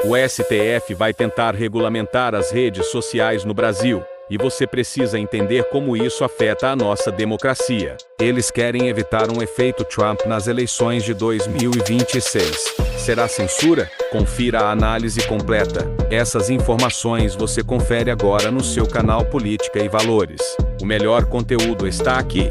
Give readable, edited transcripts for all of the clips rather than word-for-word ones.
O STF vai tentar regulamentar as redes sociais no Brasil, e você precisa entender como isso afeta a nossa democracia. Eles querem evitar um efeito Trump nas eleições de 2026. Será censura? Confira a análise completa. Essas informações você confere agora no seu canal Política e Valores. O melhor conteúdo está aqui.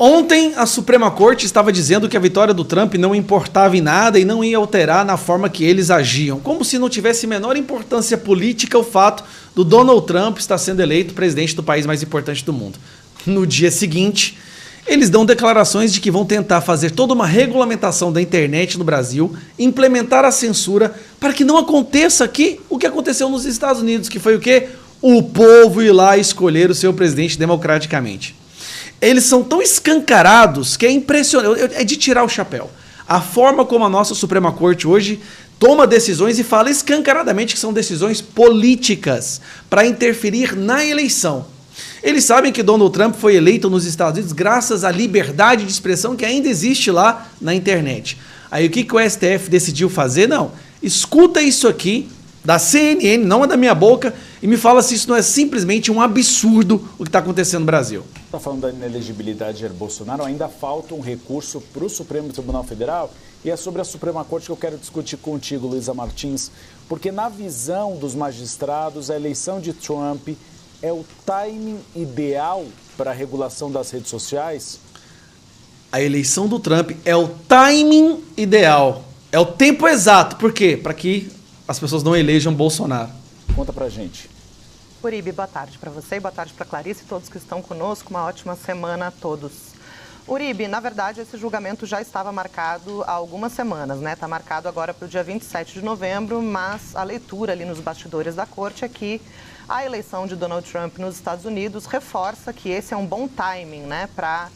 Ontem, a Suprema Corte estava dizendo que a vitória do Trump não importava em nada e não ia alterar na forma que eles agiam, como se não tivesse menor importância política o fato do Donald Trump estar sendo eleito presidente do país mais importante do mundo. No dia seguinte, eles dão declarações de que vão tentar fazer toda uma regulamentação da internet no Brasil, implementar a censura para que não aconteça aqui o que aconteceu nos Estados Unidos, que foi o quê? O povo ir lá escolher o seu presidente democraticamente. Eles são tão escancarados que é impressionante, é de tirar o chapéu. A forma como a nossa Suprema Corte hoje toma decisões e fala escancaradamente que são decisões políticas para interferir na eleição. Eles sabem que Donald Trump foi eleito nos Estados Unidos graças à liberdade de expressão que ainda existe lá na internet. Aí o que o STF decidiu fazer? Não, escuta isso aqui da CNN, não é da minha boca, e me fala se isso não é simplesmente um absurdo o que está acontecendo no Brasil. Está falando da inelegibilidade de Jair Bolsonaro, ainda falta um recurso para o Supremo Tribunal Federal, e é sobre a Suprema Corte que eu quero discutir contigo, Luísa Martins, porque na visão dos magistrados, a eleição de Trump é o timing ideal para a regulação das redes sociais? A eleição do Trump é o timing ideal, é o tempo exato. Por quê? Para que as pessoas não elejam Bolsonaro. Conta pra gente. Uribe, boa tarde para você e boa tarde para Clarice e todos que estão conosco. Uma ótima semana a todos. Uribe, na verdade, esse julgamento já estava marcado há algumas semanas, né? Está marcado agora para o dia 27 de novembro, mas a leitura ali nos bastidores da corte é que a eleição de Donald Trump nos Estados Unidos reforça que esse é um bom timing, né? Para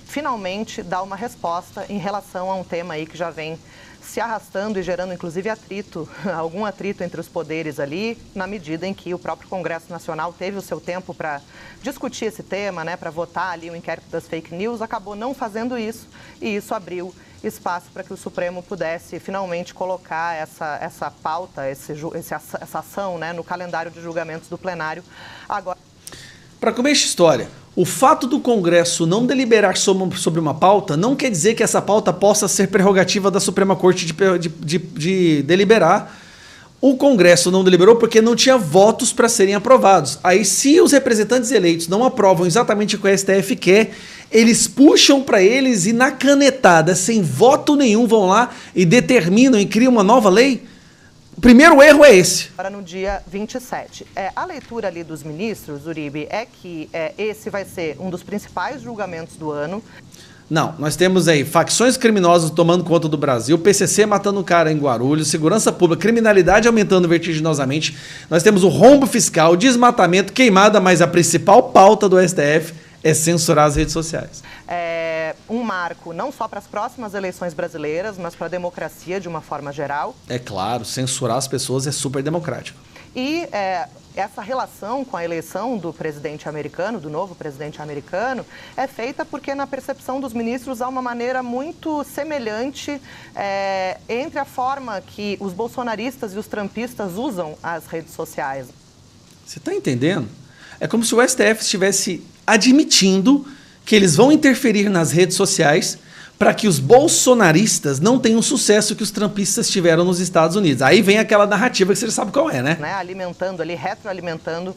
finalmente dar uma resposta em relação a um tema aí que já vem se arrastando e gerando, inclusive, algum atrito entre os poderes ali, na medida em que o próprio Congresso Nacional teve o seu tempo para discutir esse tema, né, para votar ali o inquérito das fake news, acabou não fazendo isso, e isso abriu espaço para que o Supremo pudesse finalmente colocar essa pauta, essa ação, né, no calendário de julgamentos do plenário. Agora, para começar a história, o fato do Congresso não deliberar sobre uma pauta não quer dizer que essa pauta possa ser prerrogativa da Suprema Corte de deliberar. O Congresso não deliberou porque não tinha votos para serem aprovados. Aí, se os representantes eleitos não aprovam exatamente o que o STF quer, eles puxam para eles e na canetada, sem voto nenhum, vão lá e determinam e criam uma nova lei. O primeiro erro é esse. Agora no dia 27. A leitura ali dos ministros, Uribe, é que esse vai ser um dos principais julgamentos do ano. Não, nós temos aí facções criminosas tomando conta do Brasil, PCC matando um cara em Guarulhos, segurança pública, criminalidade aumentando vertiginosamente. Nós temos o rombo fiscal, desmatamento, queimada, mas a principal pauta do STF é censurar as redes sociais. Um marco não só para as próximas eleições brasileiras, mas para a democracia de uma forma geral. É claro, censurar as pessoas é super democrático. E essa relação com a eleição do presidente americano, do novo presidente americano, é feita porque na percepção dos ministros há uma maneira muito semelhante entre a forma que os bolsonaristas e os trumpistas usam as redes sociais. Você está entendendo? É como se o STF estivesse admitindo que eles vão interferir nas redes sociais para que os bolsonaristas não tenham o sucesso que os trumpistas tiveram nos Estados Unidos. Aí vem aquela narrativa que você já sabe qual é, né? Alimentando ali, retroalimentando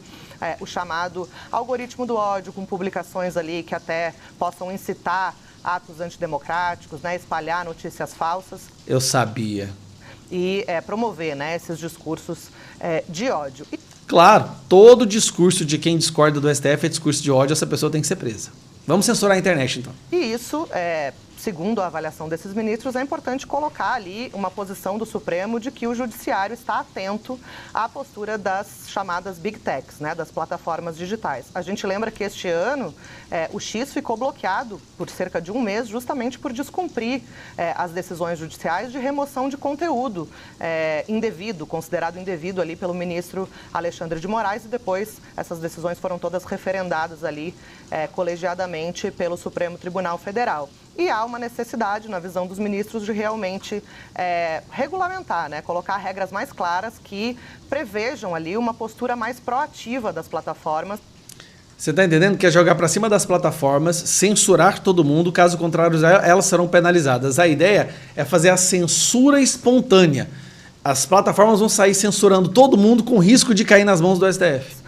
o chamado algoritmo do ódio, com publicações ali que até possam incitar atos antidemocráticos, né, espalhar notícias falsas. Eu sabia. E promover, né, esses discursos de ódio. Claro, todo discurso de quem discorda do STF é discurso de ódio, essa pessoa tem que ser presa. Vamos censurar a internet, então. E isso, segundo a avaliação desses ministros, é importante colocar ali uma posição do Supremo de que o Judiciário está atento à postura das chamadas Big Techs, né, das plataformas digitais. A gente lembra que este ano o X ficou bloqueado por cerca de um mês justamente por descumprir as decisões judiciais de remoção de conteúdo indevido, considerado indevido ali pelo ministro Alexandre de Moraes, e depois essas decisões foram todas referendadas ali colegiadamente pelo Supremo Tribunal Federal. e há uma necessidade, na visão dos ministros, de realmente regulamentar, né? Colocar regras mais claras que prevejam ali uma postura mais proativa das plataformas. Você está entendendo que é jogar para cima das plataformas, censurar todo mundo, caso contrário elas serão penalizadas. A ideia é fazer a censura espontânea. As plataformas vão sair censurando todo mundo com risco de cair nas mãos do STF.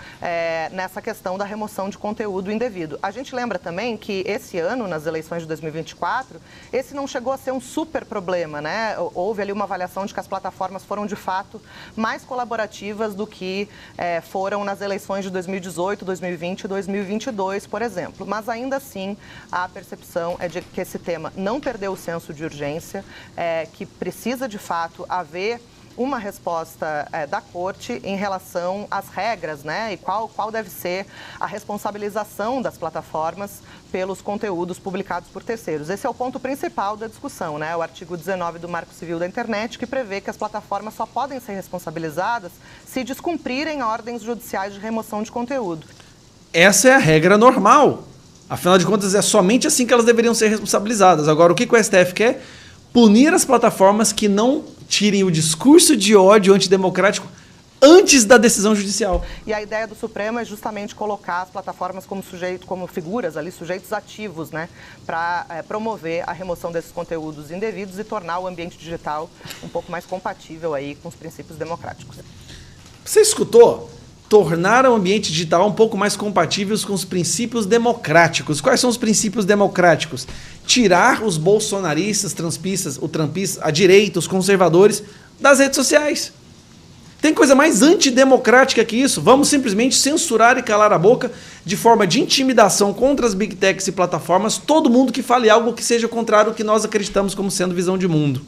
Nessa questão da remoção de conteúdo indevido. A gente lembra também que esse ano, nas eleições de 2024, esse não chegou a ser um super problema, né? Houve ali uma avaliação de que as plataformas foram, de fato, mais colaborativas do que foram nas eleições de 2018, 2020 e 2022, por exemplo. Mas, ainda assim, a percepção é de que esse tema não perdeu o senso de urgência, que precisa, de fato, haver uma resposta da Corte em relação às regras, né? E qual deve ser a responsabilização das plataformas pelos conteúdos publicados por terceiros. Esse é o ponto principal da discussão, né? O artigo 19 do Marco Civil da Internet, que prevê que as plataformas só podem ser responsabilizadas se descumprirem ordens judiciais de remoção de conteúdo. Essa é a regra normal. Afinal de contas, é somente assim que elas deveriam ser responsabilizadas. Agora, o que o STF quer? Punir as plataformas que não tirem o discurso de ódio antidemocrático antes da decisão judicial. E a ideia do Supremo é justamente colocar as plataformas como figuras ali, sujeitos ativos, né, para promover a remoção desses conteúdos indevidos e tornar o ambiente digital um pouco mais compatível aí com os princípios democráticos. Você escutou? Tornar o ambiente digital um pouco mais compatível com os princípios democráticos. Quais são os princípios democráticos? Tirar os bolsonaristas, trumpistas, a direita, os conservadores das redes sociais. Tem coisa mais antidemocrática que isso? Vamos simplesmente censurar e calar a boca de forma de intimidação contra as big techs e plataformas todo mundo que fale algo que seja contrário ao que nós acreditamos como sendo visão de mundo.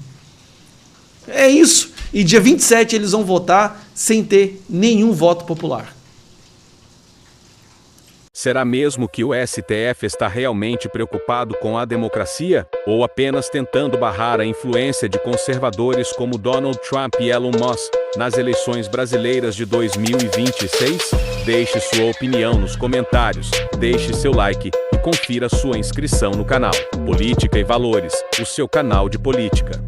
É isso. E dia 27 eles vão votar sem ter nenhum voto popular. Será mesmo que o STF está realmente preocupado com a democracia? Ou apenas tentando barrar a influência de conservadores como Donald Trump e Elon Musk nas eleições brasileiras de 2026? Deixe sua opinião nos comentários, deixe seu like e confira sua inscrição no canal Política e Valores, o seu canal de política.